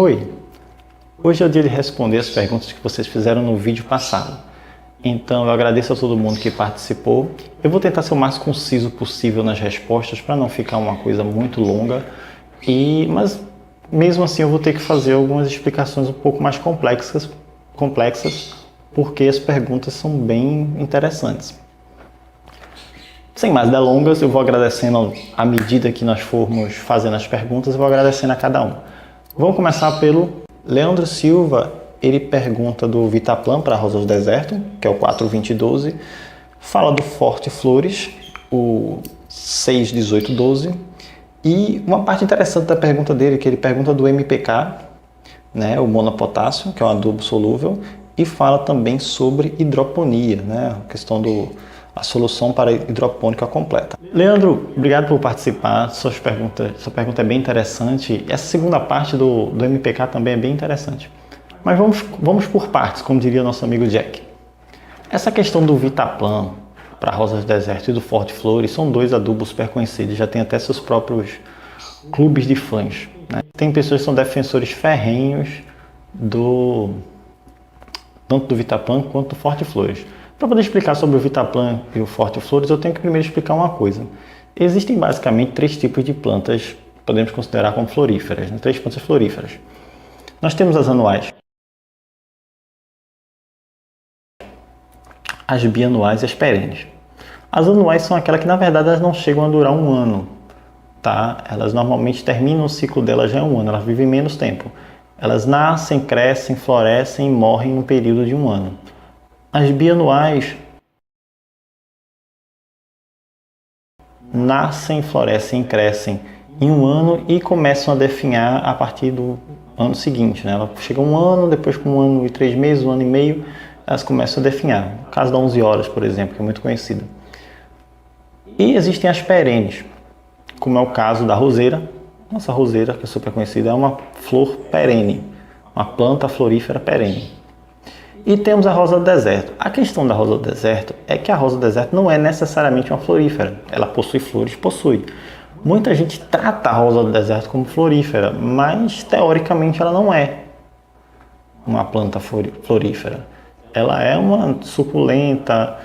Oi, hoje é o dia de responder as perguntas que vocês fizeram no vídeo passado. Então eu agradeço a todo mundo que participou. Eu vou tentar ser o mais conciso possível nas respostas para não ficar uma coisa muito longa. Mas mesmo assim eu vou ter que fazer algumas explicações um pouco mais complexas porque as perguntas são bem interessantes. Sem mais delongas, eu vou agradecendo à medida que nós formos fazendo as perguntas, eu vou agradecendo a cada um. Vamos começar pelo Leandro Silva. Ele pergunta do Vitaplan para Rosa do Deserto, que é o 42012. Fala do Forte Flores, o 61812. E uma parte interessante da pergunta dele, que ele pergunta do MPK, né, o monopotássio, que é um adubo solúvel, e fala também sobre hidroponia, né, a questão a solução para a hidropônica completa. Leandro, obrigado por participar. Sua pergunta é bem interessante. Essa segunda parte do MPK também é bem interessante. Mas vamos por partes, como diria nosso amigo Jack. Essa questão do Vitaplan para Rosas do Deserto e do Forte Flores são dois adubos super conhecidos, já tem até seus próprios clubes de fãs, né? Tem pessoas que são defensores ferrenhos tanto do Vitaplan quanto do Forte Flores. Para poder explicar sobre o Vitaplan e o Forte Flores, eu tenho que primeiro explicar uma coisa. Existem basicamente três tipos de plantas, podemos considerar como floríferas, né? Três plantas floríferas. Nós temos as anuais, as bianuais e as perenes. As anuais são aquelas que, na verdade, elas não chegam a durar um ano, tá? Elas normalmente terminam o ciclo delas já em um ano, elas vivem menos tempo. Elas nascem, crescem, florescem e morrem no período de um ano. As bianuais nascem, florescem e crescem em um ano e começam a definhar a partir do ano seguinte, né? Ela chega um ano, depois com um ano e 3 meses, um ano e meio, elas começam a definhar. O caso da 11 horas, por exemplo, que é muito conhecido. E existem as perenes, como é o caso da roseira. Nossa roseira, que é super conhecida, é uma flor perene, uma planta florífera perene. E temos a rosa do deserto. A questão da rosa do deserto é que a rosa do deserto não é necessariamente uma florífera. Ela possui flores? Possui. Muita gente trata a rosa do deserto como florífera, mas teoricamente ela não é uma planta florífera. Ela é uma suculenta,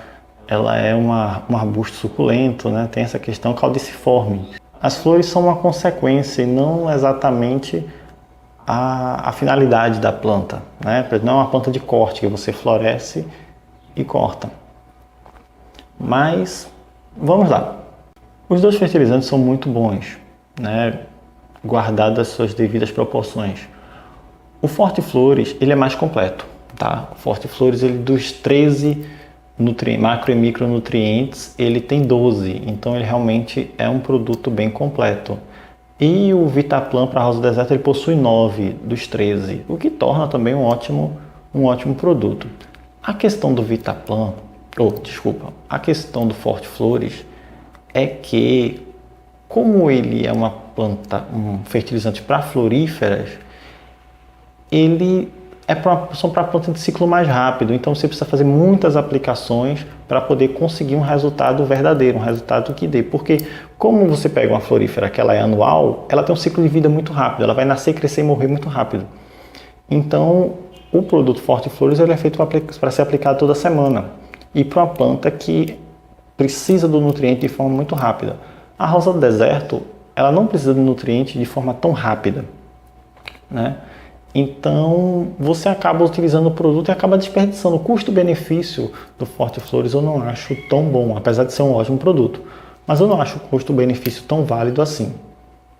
ela é um arbusto suculento, né? Tem essa questão caudiciforme. As flores são uma consequência e não exatamente a finalidade da planta, né? Não é uma planta de corte que você floresce e corta. Mas vamos lá. Os dois fertilizantes são muito bons, né? Guardadas as suas devidas proporções. O Forte Flores, ele é mais completo, tá? O Forte Flores, ele dos 13 macro e micronutrientes, ele tem 12, então ele realmente é um produto bem completo. E o Vitaplan para a Rosa do Deserto, ele possui 9 dos 13, o que torna também um ótimo produto. A questão do Vitaplan, a questão do Forte Flores é que, como ele é uma planta, um fertilizante para floríferas, ele são para plantas de ciclo mais rápido, então você precisa fazer muitas aplicações para poder conseguir um resultado verdadeiro, um resultado que dê. Porque como você pega uma florífera que ela é anual, ela tem um ciclo de vida muito rápido, ela vai nascer, crescer e morrer muito rápido. Então o produto Forte Flores ele é feito para ser aplicado toda semana e para uma planta que precisa do nutriente de forma muito rápida. A rosa do deserto, ela não precisa do nutriente de forma tão rápida, né? Então, você acaba utilizando o produto e acaba desperdiçando. O custo-benefício do Forte Flores eu não acho tão bom, apesar de ser um ótimo produto. Mas eu não acho o custo-benefício tão válido assim.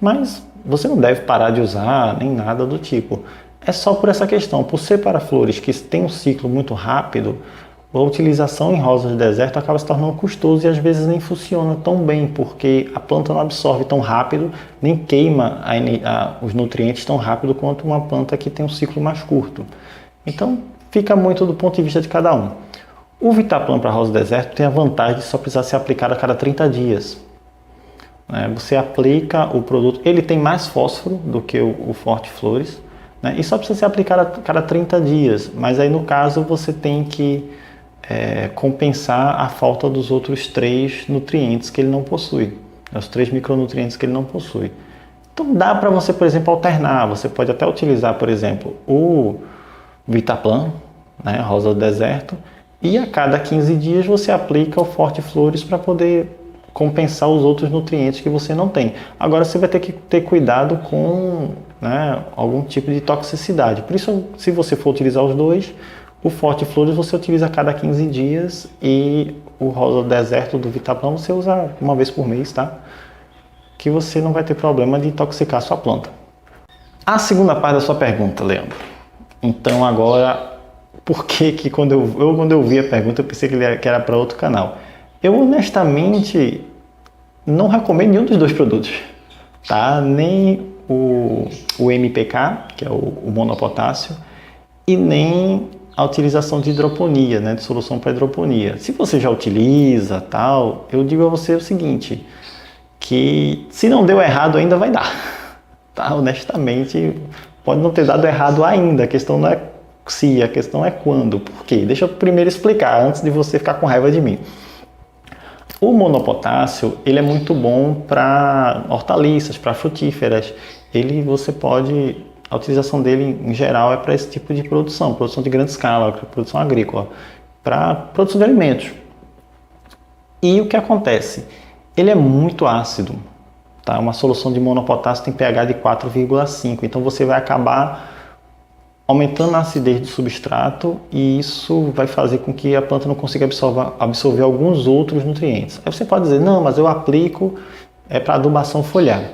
Mas você não deve parar de usar, nem nada do tipo. É só por essa questão. Por ser para flores que têm um ciclo muito rápido, a utilização em rosas do deserto acaba se tornando custoso e às vezes nem funciona tão bem, porque a planta não absorve tão rápido, nem queima os nutrientes tão rápido quanto uma planta que tem um ciclo mais curto. Então, fica muito do ponto de vista de cada um. O Vitaplan para rosa do deserto tem a vantagem de só precisar ser aplicado a cada 30 dias. Você aplica o produto, ele tem mais fósforo do que o Forte Flores, né? E só precisa ser aplicado a cada 30 dias, mas aí no caso você tem que compensar a falta dos outros 3 nutrientes que ele não possui, os 3 micronutrientes que ele não possui. Então dá para você, por exemplo, alternar. Você pode até utilizar, por exemplo, o Vitaplan, né, Rosa do Deserto, e a cada 15 dias você aplica o Forte Flores para poder compensar os outros nutrientes que você não tem. Agora você vai ter que ter cuidado com, né, algum tipo de toxicidade. Por isso, se você for utilizar os dois, o Forte Flores você utiliza a cada 15 dias e o Rosa do Deserto do Vitaplan você usa uma vez por mês, tá? Que você não vai ter problema de intoxicar a sua planta. A segunda parte da sua pergunta, Leandro. Então agora, por que quando eu vi a pergunta eu pensei que era para outro canal? Eu honestamente não recomendo nenhum dos dois produtos, tá? Nem o MPK, que é o monopotássio, e nem a utilização de hidroponia, né, de solução para hidroponia. Se você já utiliza, tal, eu digo a você o seguinte, que se não deu errado ainda vai dar, tá? Honestamente, pode não ter dado errado ainda, a questão não é se, a questão é quando. Por quê? Deixa eu primeiro explicar, antes de você ficar com raiva de mim. O monopotássio, ele é muito bom para hortaliças, para frutíferas. Você pode, a utilização dele em geral é para esse tipo de produção de grande escala, produção agrícola, para produção de alimentos. E o que acontece? Ele é muito ácido, tá? Uma solução de monopotássio tem pH de 4,5, então você vai acabar aumentando a acidez do substrato e isso vai fazer com que a planta não consiga absorver alguns outros nutrientes. Aí você pode dizer, não, mas eu aplico para adubação foliar.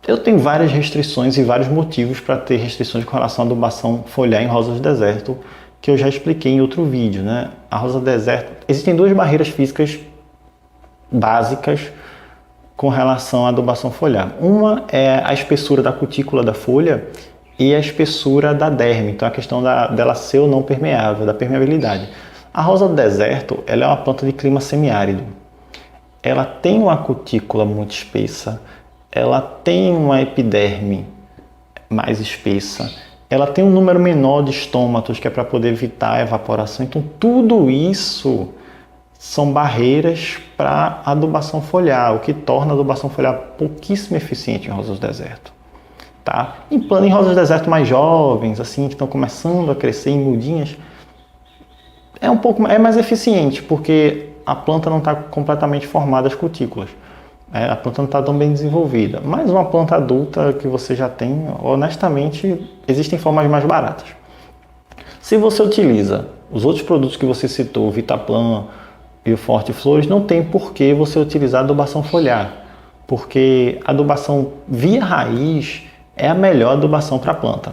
Eu tenho várias restrições e vários motivos para ter restrições com relação à adubação foliar em rosas do deserto, que eu já expliquei em outro vídeo, né? A rosa do deserto, existem duas barreiras físicas básicas com relação à adubação foliar. Uma é a espessura da cutícula da folha e a espessura da derme, então a questão dela ser ou não permeável, da permeabilidade. A rosa do deserto, ela é uma planta de clima semiárido. Ela tem uma cutícula muito espessa, ela tem uma epiderme mais espessa, ela tem um número menor de estômatos, que é para poder evitar a evaporação. Então tudo isso são barreiras para a adubação foliar, o que torna a adubação foliar pouquíssimo eficiente em rosas do deserto. Tá? Em rosas do deserto mais jovens, assim, que estão começando a crescer em mudinhas, é mais eficiente, porque a planta não está completamente formada as cutículas. A planta não está tão bem desenvolvida. Mas uma planta adulta que você já tem, honestamente, existem formas mais baratas. Se você utiliza os outros produtos que você citou, o Vitaplan e o Forte Flores, não tem por que você utilizar adubação foliar, porque a adubação via raiz é a melhor adubação para a planta.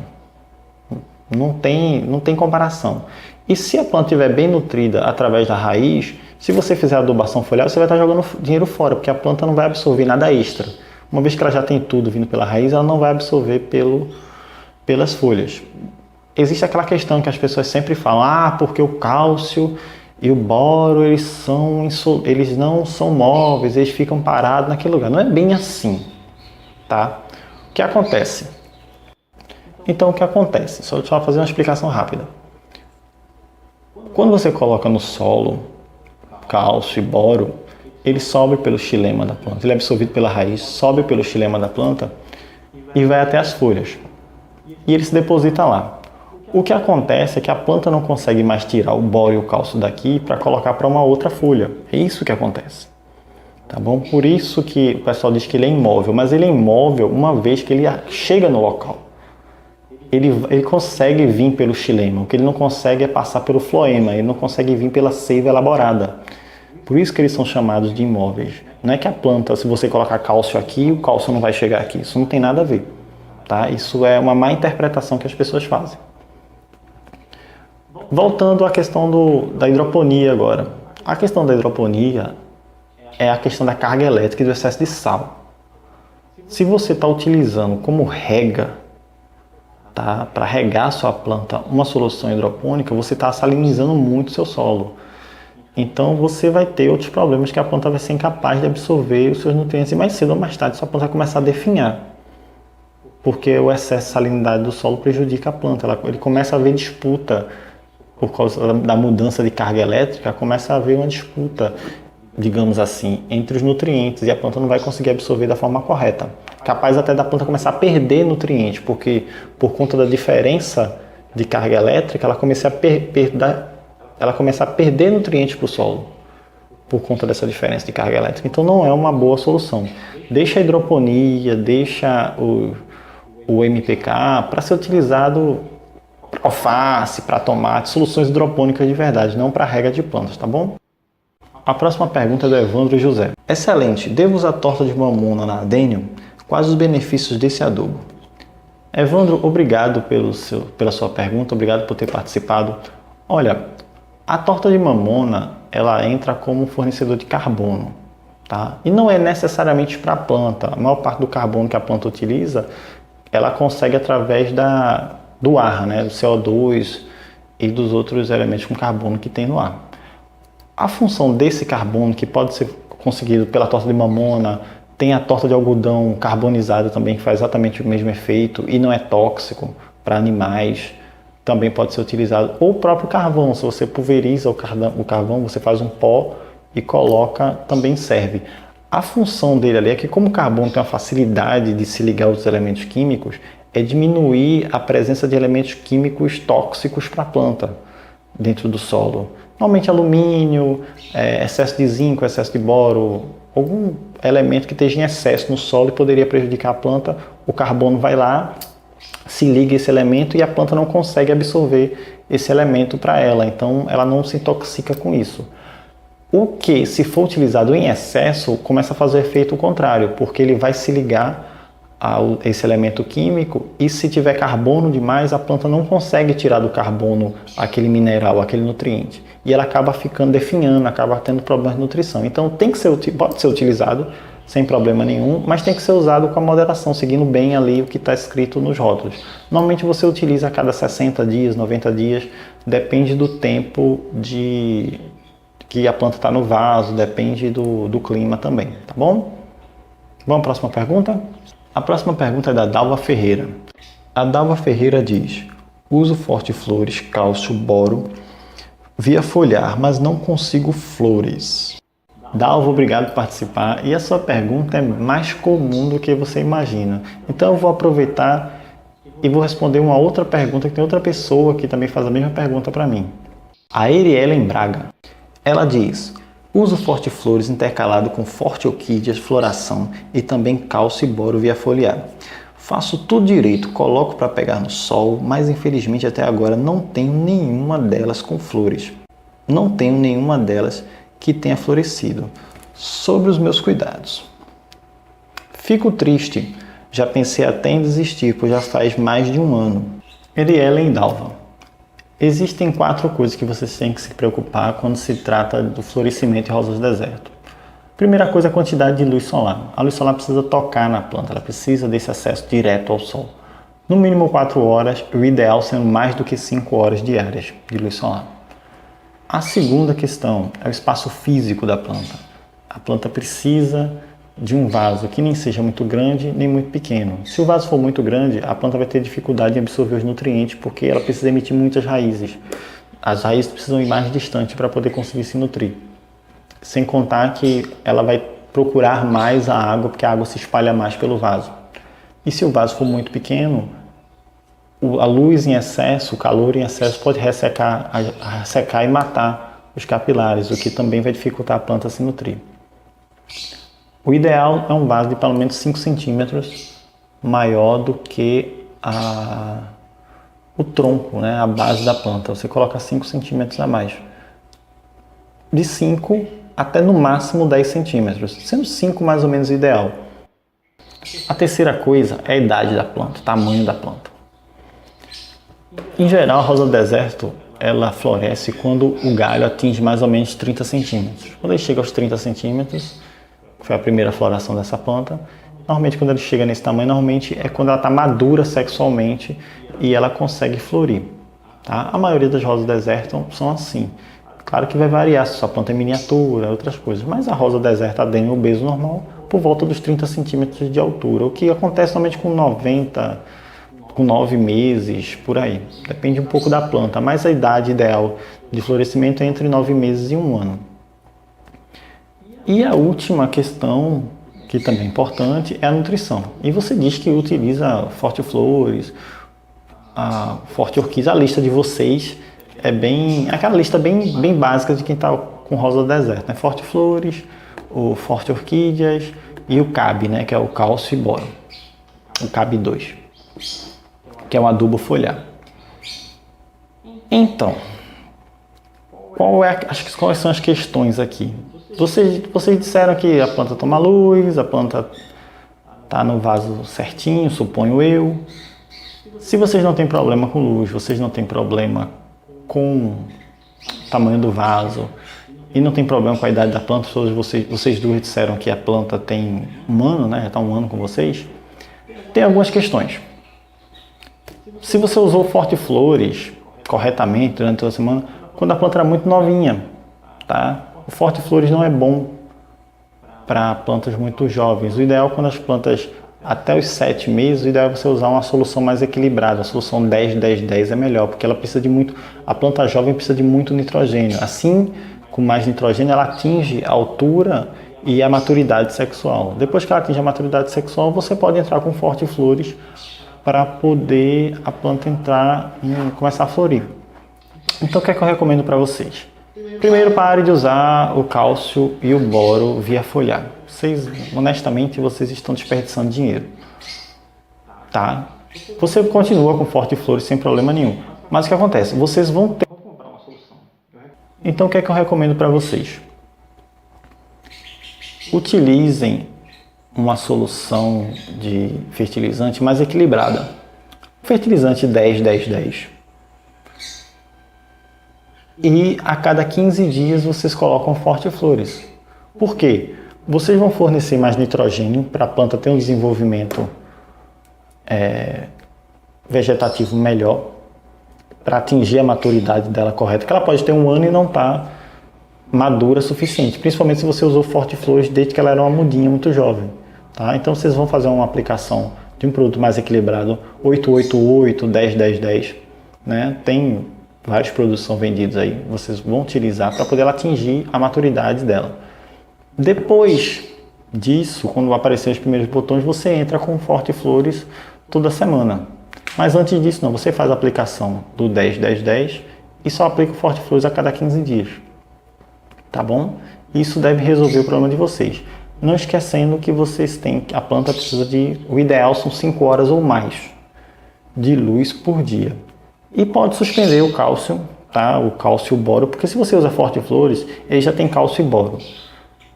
Não tem comparação. E se a planta estiver bem nutrida através da raiz, se você fizer adubação foliar, você vai estar jogando dinheiro fora, porque a planta não vai absorver nada extra. Uma vez que ela já tem tudo vindo pela raiz, ela não vai absorver pelas folhas. Existe aquela questão que as pessoas sempre falam, porque o cálcio e o boro, eles não são móveis, eles ficam parados naquele lugar. Não é bem assim, tá? O que acontece? Então, o que acontece? Só fazer uma explicação rápida. Quando você coloca no solo cálcio e boro, ele sobe pelo xilema da planta. Ele é absorvido pela raiz, sobe pelo xilema da planta e vai até as folhas. E ele se deposita lá. O que acontece é que a planta não consegue mais tirar o boro e o cálcio daqui para colocar para uma outra folha. É isso que acontece. Tá bom? Por isso que o pessoal diz que ele é imóvel, mas ele é imóvel uma vez que ele chega no local. Ele consegue vir pelo xilema, o que ele não consegue é passar pelo floema, ele não consegue vir pela seiva elaborada. Por isso que eles são chamados de imóveis. Não é que a planta, se você colocar cálcio aqui, o cálcio não vai chegar aqui. Isso não tem nada a ver. Tá? Isso é uma má interpretação que as pessoas fazem. Voltando à questão da hidroponia agora. A questão da hidroponia é a questão da carga elétrica e do excesso de sal. Se você está utilizando como rega, tá, para regar a sua planta uma solução hidropônica, você está salinizando muito o seu solo. Então você vai ter outros problemas que a planta vai ser incapaz de absorver os seus nutrientes e mais cedo ou mais tarde sua planta vai começar a definhar. Porque o excesso de salinidade do solo prejudica a planta. Ele começa a haver disputa por causa da mudança de carga elétrica, começa a haver uma disputa, digamos assim, entre os nutrientes e a planta não vai conseguir absorver da forma correta. capaz até da planta começar a perder nutrientes, porque por conta da diferença de carga elétrica, ela começa a perder nutrientes para o solo, por conta dessa diferença de carga elétrica. Então não é uma boa solução. Deixa a hidroponia, deixa o MPK para ser utilizado para alface, para tomate, soluções hidropônicas de verdade, não para rega de plantas, tá bom? A próxima pergunta é do Evandro José. Excelente, devo usar torta de mamona na Adenium? Quais os benefícios desse adubo? Evandro, obrigado pela sua pergunta, obrigado por ter participado. Olha, a torta de mamona, ela entra como fornecedor de carbono, tá? E não é necessariamente para a planta. A maior parte do carbono que a planta utiliza, ela consegue através do ar, né? Do CO2 e dos outros elementos com carbono que tem no ar. A função desse carbono, que pode ser conseguido pela torta de mamona, tem a torta de algodão carbonizada também, que faz exatamente o mesmo efeito e não é tóxico para animais, também pode ser utilizado. Ou o próprio carvão, se você pulveriza o carvão, você faz um pó e coloca, também serve. A função dele ali é que, como o carbono tem uma facilidade de se ligar aos elementos químicos, é diminuir a presença de elementos químicos tóxicos para a planta dentro do solo. Normalmente alumínio, excesso de zinco, excesso de boro, algum elemento que esteja em excesso no solo e poderia prejudicar a planta, o carbono vai lá, se liga esse elemento e a planta não consegue absorver esse elemento para ela, então ela não se intoxica com isso. O que, se for utilizado em excesso, começa a fazer efeito contrário, porque ele vai se ligar a esse elemento químico e se tiver carbono demais, a planta não consegue tirar do carbono aquele mineral, aquele nutriente. E ela acaba ficando definhando, acaba tendo problemas de nutrição. Então pode ser utilizado sem problema nenhum, mas tem que ser usado com a moderação, seguindo bem ali o que está escrito nos rótulos. Normalmente você utiliza a cada 60 dias, 90 dias, depende do tempo que a planta está no vaso, depende do clima também, tá bom? Vamos à próxima pergunta? A próxima pergunta é da Dalva Ferreira. A Dalva Ferreira diz: uso Fortiflores, cálcio, boro, via foliar, mas não consigo flores. Dalva, obrigado por participar. E a sua pergunta é mais comum do que você imagina. Então eu vou aproveitar e vou responder uma outra pergunta, que tem outra pessoa que também faz a mesma pergunta para mim. A Eriellen Braga. Ela diz: uso Fortiflores intercalado com Forte Orquídeas, floração e também cálcio e boro via foliar. Faço tudo direito, coloco para pegar no sol, mas infelizmente até agora não tenho nenhuma delas com flores. Não tenho nenhuma delas que tenha florescido. Sobre os meus cuidados. Fico triste, já pensei até em desistir, pois já faz mais de um ano. Eriellen Dalva. Existem 4 coisas que você tem que se preocupar quando se trata do florescimento de rosas do deserto. Primeira coisa é a quantidade de luz solar. A luz solar precisa tocar na planta, ela precisa desse acesso direto ao sol. No mínimo 4 horas, o ideal sendo mais do que 5 horas diárias de luz solar. A segunda questão é o espaço físico da planta. A planta precisa de um vaso que nem seja muito grande nem muito pequeno. Se o vaso for muito grande, a planta vai ter dificuldade em absorver os nutrientes porque ela precisa emitir muitas raízes. As raízes precisam ir mais distante para poder conseguir se nutrir. Sem contar que ela vai procurar mais a água porque a água se espalha mais pelo vaso. E se o vaso for muito pequeno, a luz em excesso, o calor em excesso pode ressecar e matar os capilares, o que também vai dificultar a planta a se nutrir. O ideal é um vaso de pelo menos 5 centímetros maior do que o tronco, né, a base da planta. Você coloca 5 centímetros a mais. De 5 até no máximo 10 centímetros, sendo 5 mais ou menos o ideal. A terceira coisa é a idade da planta, o tamanho da planta. Em geral, a rosa do deserto ela floresce quando o galho atinge mais ou menos 30 centímetros. Quando ele chega aos 30 centímetros, foi a primeira floração dessa planta, normalmente quando ele chega nesse tamanho, normalmente é quando ela está madura sexualmente e ela consegue florir. Tá? A maioria das rosas do deserto são assim. Claro que vai variar se sua planta é miniatura, outras coisas, mas a rosa do deserto Adenium obeso normal, por volta dos 30 centímetros de altura, o que acontece normalmente com 9 meses, por aí. Depende um pouco da planta, mas a idade ideal de florescimento é entre 9 meses e 1 ano. E a última questão que também é importante, é a nutrição. E você diz que utiliza Forte Flores, a Forte Orquídea, a lista de vocês é aquela lista bem básica de quem está com rosa do deserto, né? Forte Flores, o Forte Orquídeas e o CAB, né? Que é o cálcio e boro. O CAB 2, que é um adubo foliar. Então, quais são as questões aqui? Vocês disseram que a planta toma luz, a planta está no vaso certinho, suponho eu. Se vocês não têm problema com luz, vocês não têm problema com o tamanho do vaso e não tem problema com a idade da planta, vocês duas disseram que a planta tem 1 ano, né? Já está 1 ano com vocês. Tem algumas questões. Se você usou Forte Flores corretamente durante toda a semana, quando a planta era muito novinha, tá? O Forte Flores não é bom para plantas muito jovens. O ideal é quando as plantas até os 7 meses, o ideal é você usar uma solução mais equilibrada. A solução 10-10-10 é melhor, porque ela precisa de muito, a planta jovem precisa de muito nitrogênio. Assim, com mais nitrogênio, ela atinge a altura e a maturidade sexual. Depois que ela atinge a maturidade sexual, você pode entrar com Forte Flores para poder a planta começar a florir. Então, o que é que eu recomendo para vocês? Primeiro, pare de usar o cálcio e o boro via foliar. Honestamente, vocês estão desperdiçando dinheiro. Tá? Você continua com Forte Flores sem problema nenhum. Mas o que acontece? Vocês vão ter que comprar uma solução. Então, o que é que eu recomendo para vocês? Utilizem uma solução de fertilizante mais equilibrada. Fertilizante 10-10-10. E a cada 15 dias vocês colocam Forte Flores. Por quê? Vocês vão fornecer mais nitrogênio para a planta ter um desenvolvimento vegetativo melhor, para atingir a maturidade dela correta, que ela pode ter 1 ano e não estar madura o suficiente, principalmente se você usou Forte Flores desde que ela era uma mudinha muito jovem. Tá? Então vocês vão fazer uma aplicação de um produto mais equilibrado, 8-8-8, 10-10-10, né? Tem vários produtos são vendidos aí, vocês vão utilizar para poder ela atingir a maturidade dela. Depois disso, quando aparecer os primeiros botões, você entra com Forte Flores toda semana. Mas antes disso não, você faz a aplicação do 10-10-10 e só aplica o Forte Flores a cada 15 dias. Tá bom? Isso deve resolver o problema de vocês. Não esquecendo que a planta precisa o ideal são 5 horas ou mais de luz por dia. E pode suspender o cálcio, tá? O cálcio e o boro, porque se você usa Forte Flores, ele já tem cálcio e boro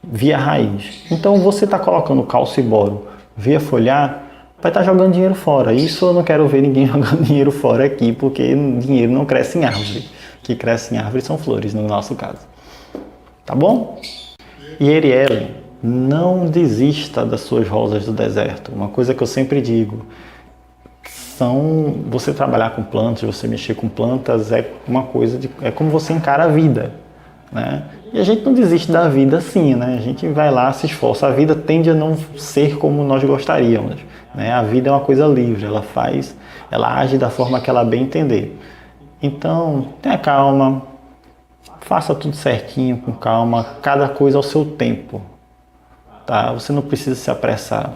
via raiz. Então você está colocando cálcio e boro via foliar, vai estar jogando dinheiro fora. Isso eu não quero ver ninguém jogando dinheiro fora aqui, porque dinheiro não cresce em árvore. O que cresce em árvore são flores, no nosso caso. Tá bom? E Arielle, não desista das suas rosas do deserto. Uma coisa que eu sempre digo, você trabalhar com plantas, você mexer com plantas é como você encara a vida, né? E a gente não desiste da vida assim, né? A gente vai lá, se esforça. A vida tende a não ser como nós gostaríamos, né? A vida é uma coisa livre, ela age da forma que ela bem entender. Então, tenha calma, faça tudo certinho, com calma, cada coisa ao seu tempo, tá? Você não precisa se apressar.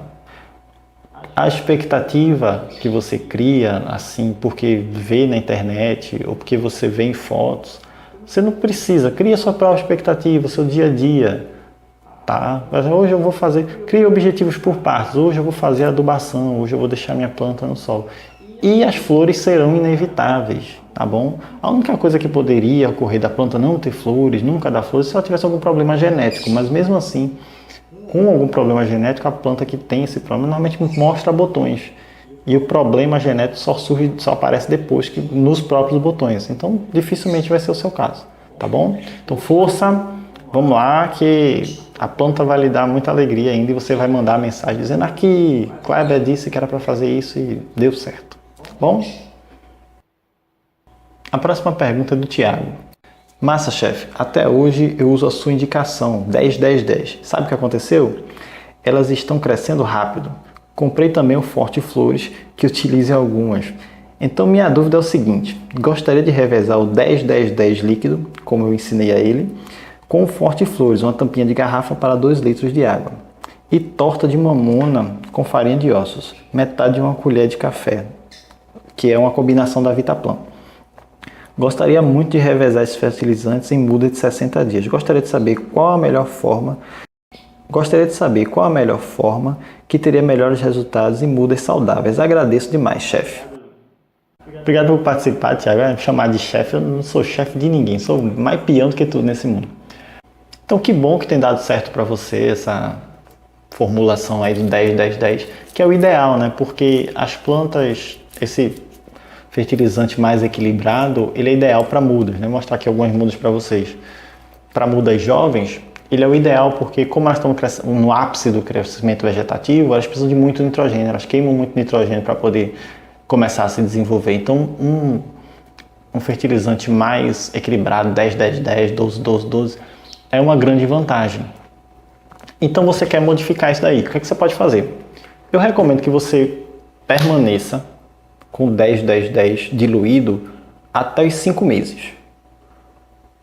A expectativa que você cria, assim, porque vê na internet ou porque você vê em fotos, você não precisa. Cria sua própria expectativa, seu dia a dia, tá? Hoje eu vou cria objetivos por partes. Hoje eu vou fazer adubação, hoje eu vou deixar minha planta no sol. E as flores serão inevitáveis, tá bom? A única coisa que poderia ocorrer da planta não ter flores, nunca dar flores, se ela tivesse algum problema genético, mas mesmo assim, com algum problema genético, a planta que tem esse problema normalmente mostra botões. E o problema genético só aparece depois nos próprios botões. Então, dificilmente vai ser o seu caso, tá bom? Então, força, vamos lá, que a planta vai lhe dar muita alegria ainda e você vai mandar a mensagem dizendo aqui, Kleber disse que era para fazer isso e deu certo, tá bom? A próxima pergunta é do Thiago. Massa, chefe, até hoje eu uso a sua indicação 10-10-10. Sabe o que aconteceu? Elas estão crescendo rápido. Comprei também o Forte Flores, que utilize algumas. Então minha dúvida é o seguinte, gostaria de revezar o 10-10-10 líquido, como eu ensinei a ele, com o Forte Flores, uma tampinha de garrafa para 2 litros de água. e torta de mamona com farinha de ossos, metade de uma colher de café, que é uma combinação da Vitaplan. Gostaria muito de revezar esses fertilizantes em muda de 60 dias. Gostaria de saber qual a melhor forma que teria melhores resultados em mudas saudáveis. Agradeço demais, chefe. Obrigado por participar, Thiago. Me chamar de chefe, eu não sou chefe de ninguém, sou mais peão do que tudo nesse mundo. Então, que bom que tem dado certo para você essa formulação aí do 10-10-10, que é o ideal, né? Porque as plantas, esse fertilizante mais equilibrado, ele é ideal para mudas, né? Vou mostrar aqui algumas mudas para vocês. Para mudas jovens, ele é o ideal porque, como elas estão no ápice do crescimento vegetativo, elas precisam de muito nitrogênio, elas queimam muito nitrogênio para poder começar a se desenvolver. Então, um fertilizante mais equilibrado, 10-10-10, 12-12-12, é uma grande vantagem. Então, você quer modificar isso daí. O que você pode fazer? Eu recomendo que você permaneça com 10-10-10 diluído até os 5 meses.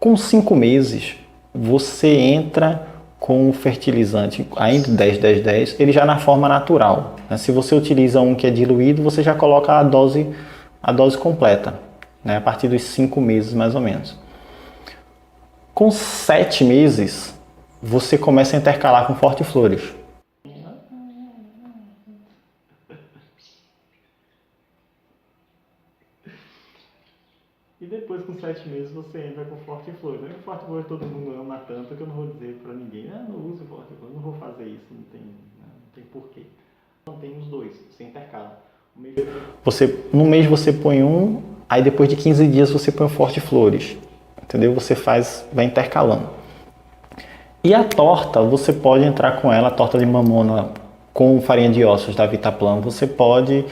Com 5 meses, você entra com o fertilizante ainda 10-10-10, ele já na forma natural. Se você utiliza um que é diluído, você já coloca a dose completa, né? A partir dos 5 meses mais ou menos. Com 7 meses, você começa a intercalar com Fortiflores. E depois, com 7 meses, você entra com Fortiflores. O Fortiflores todo mundo ama tanto que eu não vou dizer pra ninguém, não uso Fortiflores, não vou fazer isso, não tem porquê. Então tem os dois, você intercala. No mês você põe um, aí depois de 15 dias você põe o Fortiflores. Entendeu? Você vai intercalando. E a torta, você pode entrar com ela, a torta de mamona com farinha de ossos da Vitaplan, você pode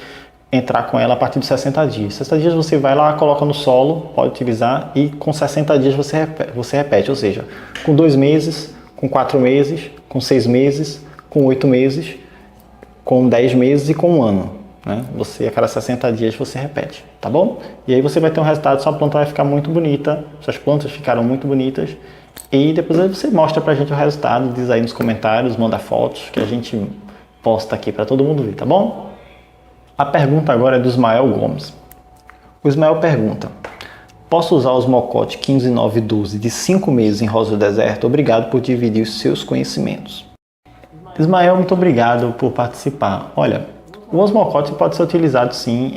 entrar com ela a partir de 60 dias. 60 dias você vai lá, coloca no solo, pode utilizar, e com 60 dias você repete, ou seja, com 2 meses, com 4 meses, com 6 meses, com 8 meses, com 10 meses e com 1 ano. Né? Você, a cada 60 dias você repete, tá bom? E aí você vai ter um resultado, sua planta vai ficar muito bonita, suas plantas ficaram muito bonitas, e depois você mostra pra gente o resultado, diz aí nos comentários, manda fotos, que a gente posta aqui para todo mundo ver, tá bom? A pergunta agora é do Ismael Gomes. O Ismael pergunta: posso usar os Mocote 15-9-12 de 5 meses em rosa do deserto? Obrigado por dividir os seus conhecimentos. Ismael, muito obrigado por participar. Olha, o osmocote pode ser utilizado sim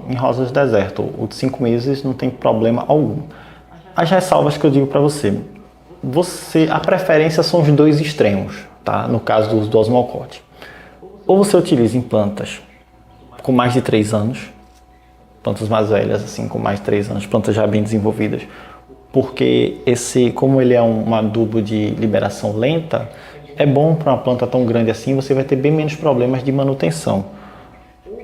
em rosas do deserto. O de 5 meses não tem problema algum. As ressalvas que eu digo para você, a preferência são os dois extremos, tá? No caso do uso do osmocote. Ou você utiliza em plantas com mais de 3 anos, plantas mais velhas, assim, com mais de 3 anos, plantas já bem desenvolvidas, porque como ele é um adubo de liberação lenta, é bom para uma planta tão grande assim, você vai ter bem menos problemas de manutenção.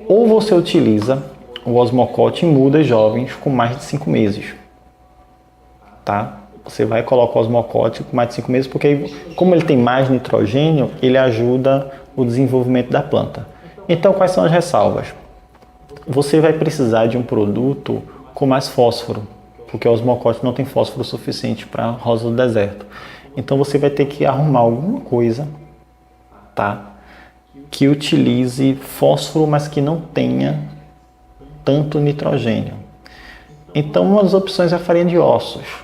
Ou você utiliza o osmocote em mudas jovens com mais de 5 meses, tá? Você vai colocar o osmocote com mais de 5 meses, porque aí, como ele tem mais nitrogênio, ele ajuda o desenvolvimento da planta. Então, quais são as ressalvas? Você vai precisar de um produto com mais fósforo, porque o osmocote não tem fósforo suficiente para a rosa do deserto. Então, você vai ter que arrumar alguma coisa, tá? Que utilize fósforo, mas que não tenha tanto nitrogênio. Então, uma das opções é a farinha de ossos.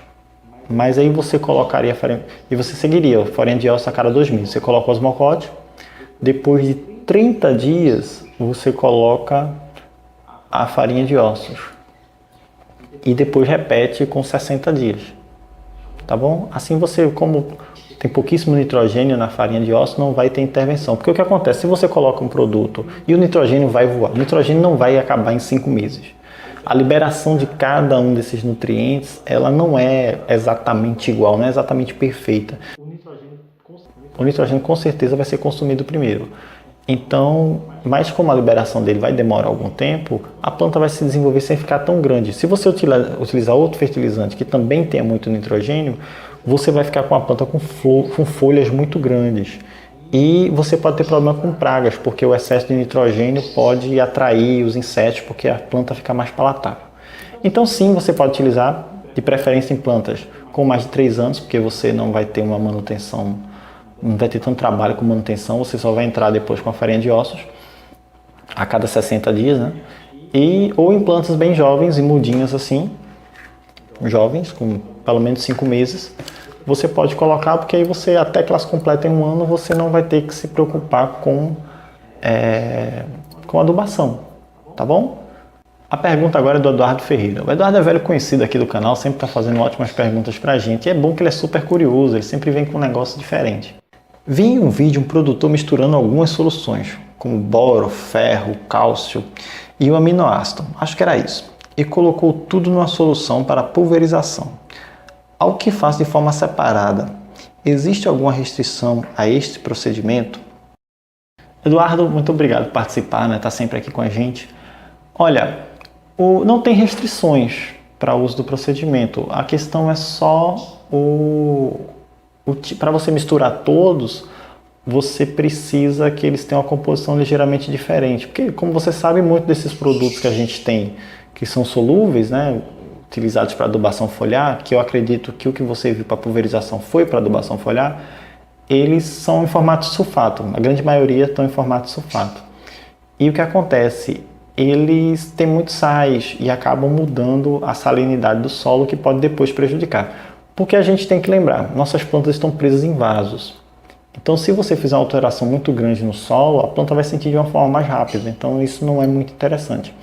Mas aí você colocaria farinha... E você seguiria a farinha de ossos a cada 2 meses. Você coloca o osmocote. Depois de 30 dias, você coloca a farinha de ossos. E depois repete com 60 dias. Tá bom? Assim você, como tem pouquíssimo nitrogênio na farinha de ossos, não vai ter intervenção. Porque o que acontece? Se você coloca um produto e o nitrogênio vai voar, o nitrogênio não vai acabar em 5 meses. A liberação de cada um desses nutrientes, ela não é exatamente igual, não é exatamente perfeita. O nitrogênio com certeza vai ser consumido primeiro. Então, mas como a liberação dele vai demorar algum tempo, a planta vai se desenvolver sem ficar tão grande. Se você utilizar outro fertilizante que também tenha muito nitrogênio, você vai ficar com a planta com folhas muito grandes. E você pode ter problema com pragas, porque o excesso de nitrogênio pode atrair os insetos, porque a planta fica mais palatável. Então sim, você pode utilizar, de preferência em plantas com mais de 3 anos, porque você não vai ter uma manutenção não vai ter tanto trabalho com manutenção, você só vai entrar depois com a farinha de ossos a cada 60 dias, né? Ou em plantas bem jovens e mudinhas assim, jovens, com pelo menos 5 meses, você pode colocar, porque aí você, até que elas completem 1 ano, você não vai ter que se preocupar com adubação, tá bom? A pergunta agora é do Eduardo Ferreira. O Eduardo é velho conhecido aqui do canal, sempre está fazendo ótimas perguntas pra gente, e é bom que ele é super curioso, ele sempre vem com um negócio diferente. Vi em um vídeo um produtor misturando algumas soluções, como boro, ferro, cálcio e o aminoácido, acho que era isso, e colocou tudo numa solução para pulverização. Ao que faz de forma separada, existe alguma restrição a este procedimento? Eduardo, muito obrigado por participar, né? Tá sempre aqui com a gente. Olha, não tem restrições para o uso do procedimento. A questão é só para você misturar todos, você precisa que eles tenham uma composição ligeiramente diferente. Porque, como você sabe, muitos desses produtos que a gente tem, que são solúveis, né, utilizados para adubação foliar, que eu acredito que o que você viu para pulverização foi para adubação foliar, eles são em formato de sulfato. A grande maioria estão em formato de sulfato. E o que acontece? Eles têm muitos sais e acabam mudando a salinidade do solo, que pode depois prejudicar. Porque a gente tem que lembrar, nossas plantas estão presas em vasos. Então, se você fizer uma alteração muito grande no solo, a planta vai sentir de uma forma mais rápida. Então, isso não é muito interessante.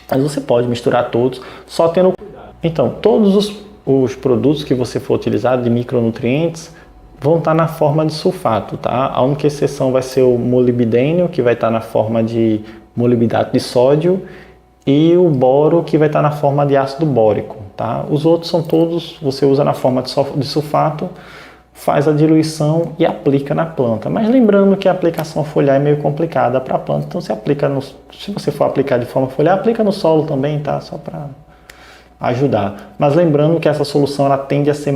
Mas você pode misturar todos, só tendo cuidado. Então, todos os produtos que você for utilizar de micronutrientes vão estar na forma de sulfato, tá? A única exceção vai ser o molibdênio, que vai estar na forma de molibdato de sódio, e o boro, que vai estar na forma de ácido bórico, tá? Os outros são todos, você usa na forma de sulfato, faz a diluição e aplica na planta. Mas lembrando que a aplicação foliar é meio complicada para a planta, então se você for aplicar de forma foliar, aplica no solo também, tá? Só para ajudar. Mas lembrando que essa solução ela tende a ser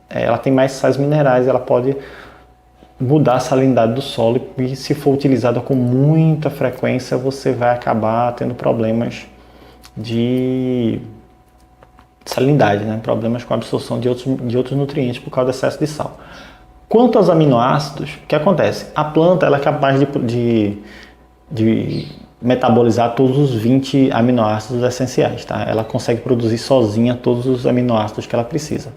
ela tem mais sais minerais, ela pode mudar a salinidade do solo, e se for utilizada com muita frequência, você vai acabar tendo problemas de salinidade, né? Problemas com a absorção de outros nutrientes por causa do excesso de sal. Quanto aos aminoácidos, o que acontece? A planta ela é capaz de metabolizar todos os 20 aminoácidos essenciais, tá? Ela consegue produzir sozinha todos os aminoácidos que ela precisa.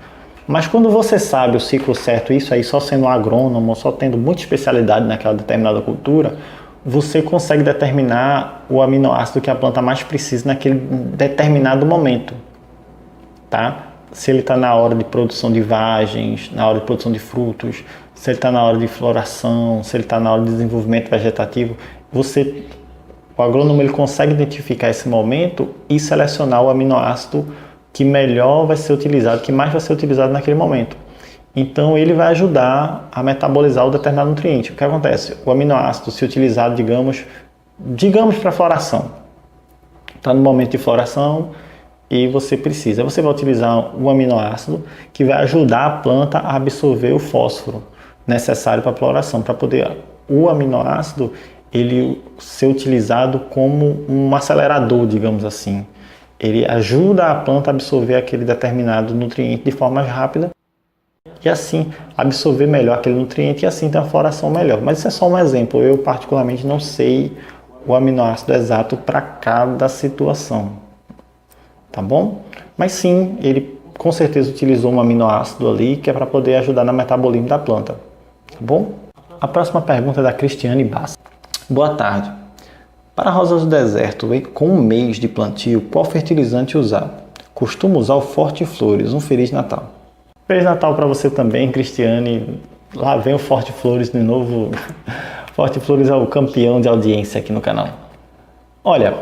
Mas quando você sabe o ciclo certo, isso aí só sendo agrônomo, só tendo muita especialidade naquela determinada cultura, você consegue determinar o aminoácido que a planta mais precisa naquele determinado momento, tá? Se ele está na hora de produção de vagens, na hora de produção de frutos, se ele está na hora de floração, se ele está na hora de desenvolvimento vegetativo, o agrônomo ele consegue identificar esse momento e selecionar o aminoácido que melhor vai ser utilizado, que mais vai ser utilizado naquele momento. Então ele vai ajudar a metabolizar o determinado nutriente. O que acontece? O aminoácido, se utilizado, digamos para floração, está no momento de floração e você vai utilizar um aminoácido que vai ajudar a planta a absorver o fósforo necessário para a floração, para poder o aminoácido ele ser utilizado como um acelerador, digamos assim. Ele ajuda a planta a absorver aquele determinado nutriente de forma rápida e assim absorver melhor aquele nutriente e assim ter uma floração melhor. Mas isso é só um exemplo. Eu particularmente não sei o aminoácido exato para cada situação, tá bom? Mas sim, ele com certeza utilizou um aminoácido ali que é para poder ajudar no metabolismo da planta, tá bom? A próxima pergunta é da Cristiane Bass. Boa tarde. Para rosas do deserto, com 1 mês de plantio, qual fertilizante usar? Costumo usar o Forte Flores. Um Feliz Natal. Feliz Natal para você também, Cristiane. Lá vem o Forte Flores de novo. Forte Flores é o campeão de audiência aqui no canal. Olha,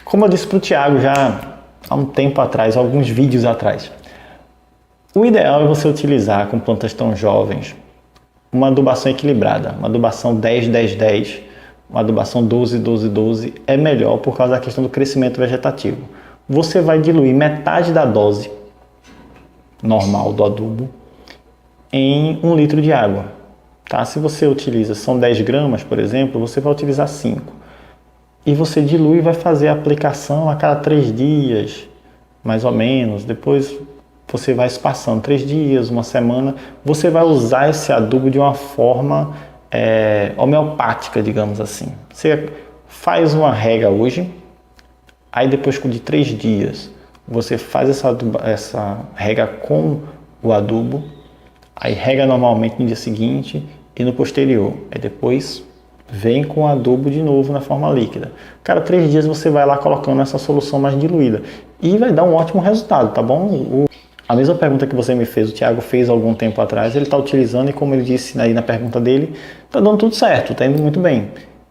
como eu disse para o Thiago já há um tempo atrás, alguns vídeos atrás, o ideal é você utilizar com plantas tão jovens uma adubação equilibrada, uma adubação 10-10-10, uma adubação 12-12-12 é melhor por causa da questão do crescimento vegetativo. Você vai diluir metade da dose normal do adubo em 1 litro de água. Tá? Se você utiliza, são 10 gramas, por exemplo, você vai utilizar 5. E você dilui e vai fazer a aplicação a cada 3 dias, mais ou menos. Depois você vai espaçando 3 dias, uma semana, você vai usar esse adubo de uma forma homeopática, digamos assim. Você faz uma rega hoje, aí depois de 3 dias, você faz essa rega com o adubo, aí rega normalmente no dia seguinte e no posterior. Aí depois vem com o adubo de novo na forma líquida. Cada 3 dias você vai lá colocando essa solução mais diluída e vai dar um ótimo resultado, tá bom? A mesma pergunta que você me fez, o Thiago fez há algum tempo atrás, ele está utilizando e como ele disse aí na pergunta dele, está dando tudo certo, está indo muito bem.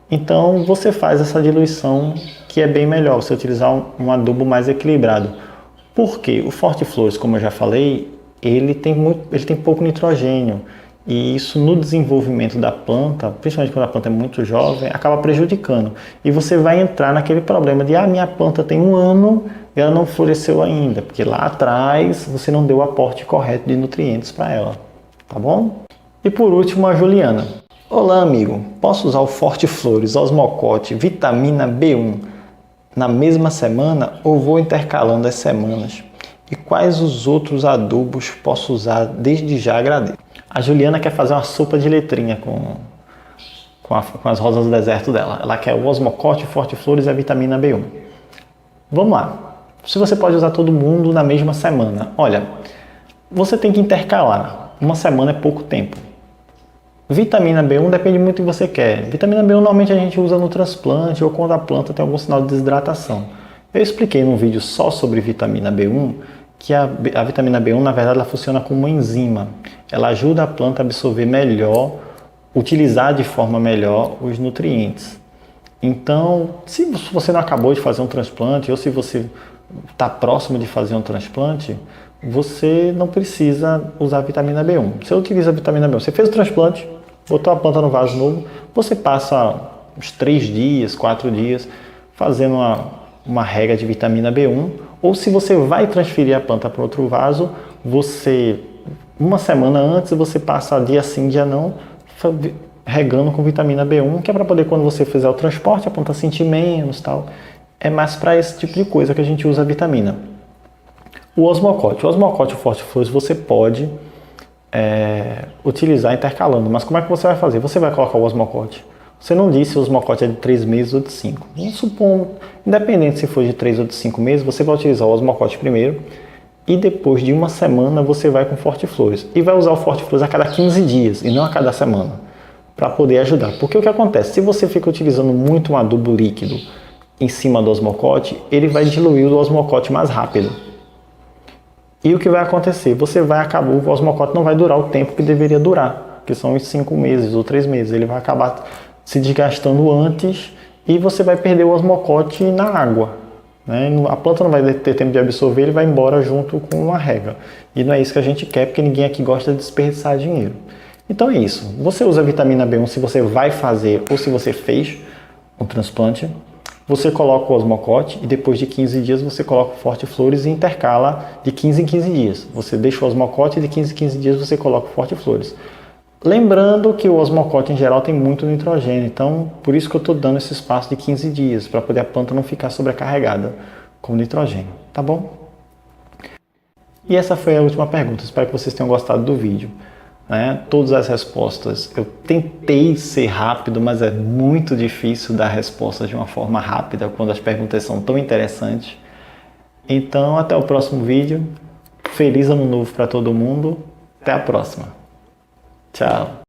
Então você faz essa diluição que é bem melhor, você utilizar um adubo mais equilibrado. Por quê? O Forte Flores, como eu já falei, ele tem pouco nitrogênio e isso no desenvolvimento da planta, principalmente quando a planta é muito jovem, acaba prejudicando. E você vai entrar naquele problema de minha planta tem 1 ano e ela não floresceu ainda, porque lá atrás você não deu o aporte correto de nutrientes para ela, tá bom? E por último, a Juliana. Olá, amigo. Posso usar o Forte Flores, Osmocote, vitamina B1 na mesma semana ou vou intercalando as semanas? E quais os outros adubos posso usar desde já? Agradeço. A Juliana quer fazer uma sopa de letrinha com as rosas do deserto dela. Ela quer o Osmocote, o Forte Flores e a vitamina B1. Vamos lá. Se você pode usar todo mundo na mesma semana. Olha, você tem que intercalar. Uma semana é pouco tempo. Vitamina B1 depende muito do que você quer. Vitamina B1 normalmente a gente usa no transplante ou quando a planta tem algum sinal de desidratação. Eu expliquei num vídeo só sobre vitamina B1 que a vitamina B1 na verdade ela funciona como uma enzima. Ela ajuda a planta a absorver melhor, utilizar de forma melhor os nutrientes. Então, se você não acabou de fazer um transplante ou se você está próximo de fazer um transplante, você não precisa usar vitamina B1. Você utiliza a vitamina B1. Você fez o transplante, botou a planta no vaso novo, você passa uns 3 dias, 4 dias fazendo uma rega de vitamina B1, ou se você vai transferir a planta para outro vaso, você, uma semana antes, você passa dia sim, dia não, regando com vitamina B1, que é para poder, quando você fizer o transporte, a planta sentir menos, tal. É mais para esse tipo de coisa que a gente usa a vitamina. O Osmocote. O Osmocote e o Forte Flores você pode utilizar intercalando, mas como é que você vai fazer? Você vai colocar o Osmocote. Você não disse se o Osmocote é de 3 meses ou de 5. Supondo, independente se for de 3 ou de 5 meses, você vai utilizar o Osmocote primeiro e depois de uma semana você vai com o Forte Flores. E vai usar o Forte Flores a cada 15 dias e não a cada semana, para poder ajudar. Porque o que acontece? Se você fica utilizando muito um adubo líquido em cima do Osmocote, ele vai diluir o Osmocote mais rápido. E o que vai acontecer? Você vai acabar, o Osmocote não vai durar o tempo que deveria durar, que são os 5 meses ou 3 meses. Ele vai acabar se desgastando antes e você vai perder o Osmocote na água, né? A planta não vai ter tempo de absorver, ele vai embora junto com uma rega. E não é isso que a gente quer, porque ninguém aqui gosta de desperdiçar dinheiro. Então é isso. Você usa a vitamina B1 se você vai fazer ou se você fez um transplante. Você coloca o Osmocote e depois de 15 dias você coloca o Forte Flores e intercala de 15 em 15 dias. Você deixa o Osmocote e de 15 em 15 dias você coloca o Forte Flores. Lembrando que o Osmocote em geral tem muito nitrogênio, então por isso que eu estou dando esse espaço de 15 dias, para poder a planta não ficar sobrecarregada com nitrogênio, tá bom? E essa foi a última pergunta, espero que vocês tenham gostado do vídeo. Todas as respostas, eu tentei ser rápido, mas é muito difícil dar respostas de uma forma rápida quando as perguntas são tão interessantes. Então, até o próximo vídeo. Feliz ano novo para todo mundo. Até a próxima. Tchau.